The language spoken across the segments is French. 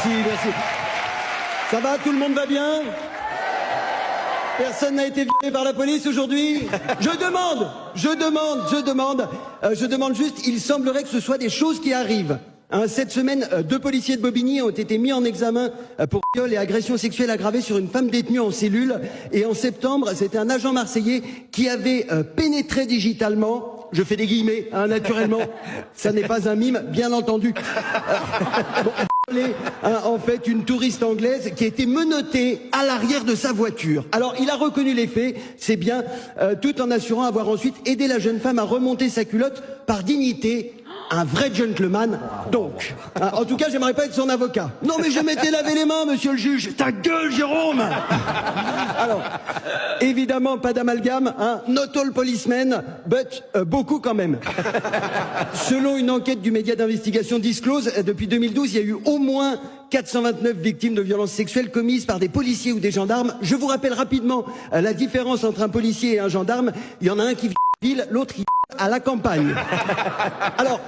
Merci, merci. Ça va, tout le monde va bien? Personne n'a été viré par la police aujourd'hui? Je demande juste, il semblerait que ce soit des choses qui arrivent. Cette semaine, 2 policiers de Bobigny ont été mis en examen pour viol et agression sexuelle aggravée sur une femme détenue en cellule. Et en septembre, c'était un agent marseillais qui avait pénétré digitalement, je fais des guillemets, naturellement, ça n'est pas un mime, bien entendu, en fait, une touriste anglaise qui a été menottée à l'arrière de sa voiture. Alors, il a reconnu les faits, c'est bien, tout en assurant avoir ensuite aidé la jeune femme à remonter sa culotte par dignité. Un vrai gentleman, donc. En tout cas, j'aimerais pas être son avocat. Non, mais je m'étais lavé les mains, monsieur le juge. Ta gueule, Jérôme. Alors, évidemment, pas d'amalgame, not all policemen, but beaucoup quand même. Selon une enquête du média d'investigation Disclose, depuis 2012, il y a eu au moins 429 victimes de violences sexuelles commises par des policiers ou des gendarmes. Je vous rappelle rapidement la différence entre un policier et un gendarme. Il y en a un qui vit en ville, l'autre qui à la campagne. Alors,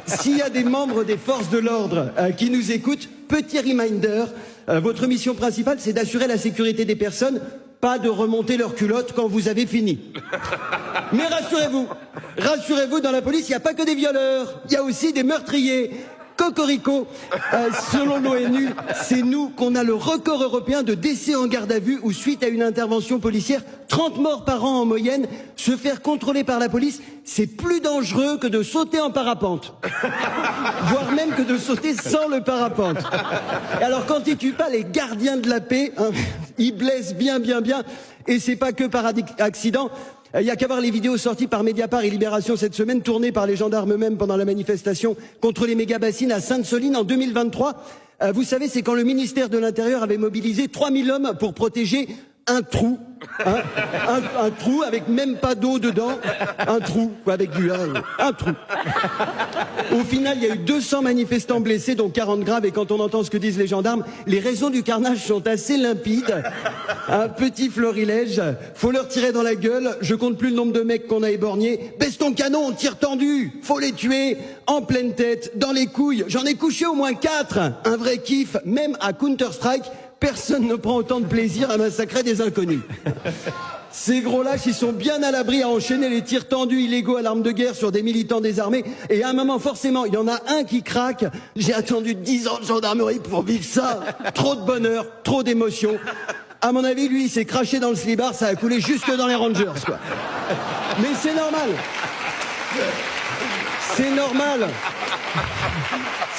s'il y a des membres des forces de l'ordre qui nous écoutent, petit reminder, votre mission principale, c'est d'assurer la sécurité des personnes, pas de remonter leurs culottes quand vous avez fini. Mais rassurez-vous, dans la police, il n'y a pas que des violeurs, il y a aussi des meurtriers. Cocorico, selon l'ONU, c'est nous qu'on a le record européen de décès en garde à vue où suite à une intervention policière, 30 morts par an en moyenne. Se faire contrôler par la police, c'est plus dangereux que de sauter en parapente. Voire même que de sauter sans le parapente. Et alors quand ils tuent pas les gardiens de la paix, ils blessent bien. Et c'est pas que par accident. Il y a qu'à voir les vidéos sorties par Mediapart et Libération cette semaine, tournées par les gendarmes eux-mêmes pendant la manifestation contre les méga-bassines à Sainte-Soline en 2023. Vous savez, c'est quand le ministère de l'Intérieur avait mobilisé 3000 hommes pour protéger un trou. Un trou avec même pas d'eau dedans. Un trou, avec du... un trou. Au final, il y a eu 200 manifestants blessés, dont 40 graves. Et quand on entend ce que disent les gendarmes, les raisons du carnage sont assez limpides. Un petit florilège. Faut leur tirer dans la gueule. Je compte plus le nombre de mecs qu'on a éborgnés. Baisse ton canon, tir tendu. Faut les tuer. En pleine tête, dans les couilles. J'en ai couché au moins 4. Un vrai kiff, même à Counter-Strike. Personne ne prend autant de plaisir à massacrer des inconnus. Ces gros lâches, ils sont bien à l'abri à enchaîner les tirs tendus illégaux à l'arme de guerre sur des militants désarmés. Et à un moment, forcément, il y en a un qui craque. J'ai attendu 10 ans de gendarmerie pour vivre ça. Trop de bonheur, trop d'émotion. À mon avis, lui, il s'est craché dans le slibard, ça a coulé jusque dans les Rangers, quoi. Mais c'est normal.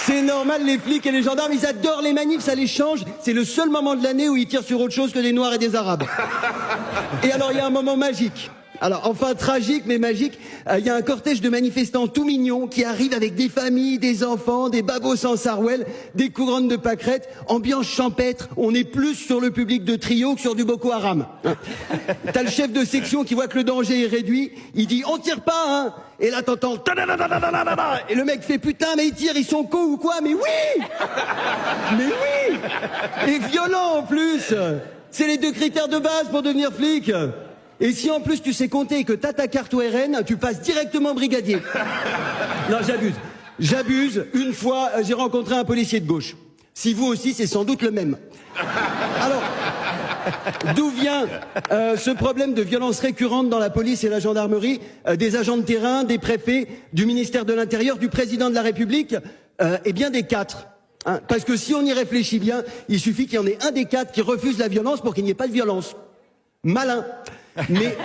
C'est normal, les flics et les gendarmes, ils adorent les manifs, ça les change. C'est le seul moment de l'année où ils tirent sur autre chose que des Noirs et des Arabes. Et alors, il y a un moment magique. Alors, enfin, tragique, mais magique. Il y a un cortège de manifestants tout mignons qui arrivent avec des familles, des enfants, des babos en sarouel, des couronnes de pâquerettes, ambiance champêtre. On est plus sur le public de Trio que sur du Boko Haram. T'as le chef de section qui voit que le danger est réduit. Il dit, on tire pas, hein. Et là, t'entends... Et le mec fait, putain, mais ils tirent, ils sont cons ou quoi? Mais oui! Mais oui! Et violent en plus! C'est les 2 critères de base pour devenir flic. Et si en plus tu sais compter que t'as ta carte ORN, tu passes directement brigadier. Non, j'abuse. Une fois, j'ai rencontré un policier de gauche. Si vous aussi, c'est sans doute le même. Alors, d'où vient ce problème de violence récurrente dans la police et la gendarmerie, des agents de terrain, des préfets, du ministère de l'Intérieur, du président de la République, et bien des 4. Parce que si on y réfléchit bien, il suffit qu'il y en ait un des 4 qui refuse la violence pour qu'il n'y ait pas de violence. Malin. Mais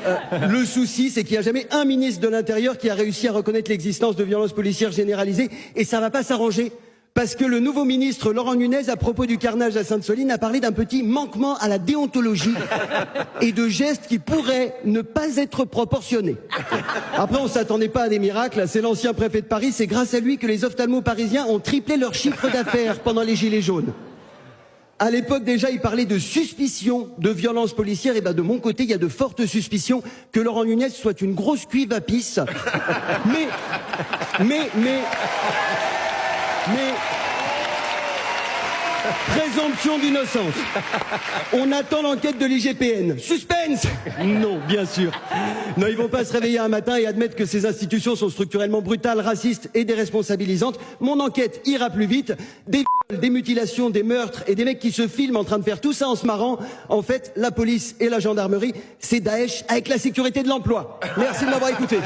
le souci, c'est qu'il n'y a jamais un ministre de l'Intérieur qui a réussi à reconnaître l'existence de violences policières généralisées. Et ça va pas s'arranger. Parce que le nouveau ministre Laurent Nunez, à propos du carnage à Sainte-Soline, a parlé d'un petit manquement à la déontologie et de gestes qui pourraient ne pas être proportionnés. Après, on s'attendait pas à des miracles. C'est l'ancien préfet de Paris. C'est grâce à lui que les ophtalmos parisiens ont triplé leur chiffre d'affaires pendant les Gilets jaunes. À l'époque, déjà, il parlait de suspicion de violence policière. Et ben, de mon côté, il y a de fortes suspicions que Laurent Nunez soit une grosse cuive à pisse. Mais... présomption d'innocence. On attend l'enquête de l'IGPN. Suspense! Non, bien sûr. Non, ils vont pas se réveiller un matin et admettre que ces institutions sont structurellement brutales, racistes et déresponsabilisantes. Mon enquête ira plus vite. Des des mutilations, des meurtres et des mecs qui se filment en train de faire tout ça en se marrant. En fait, la police et la gendarmerie, c'est Daesh avec la sécurité de l'emploi. Merci de m'avoir écouté.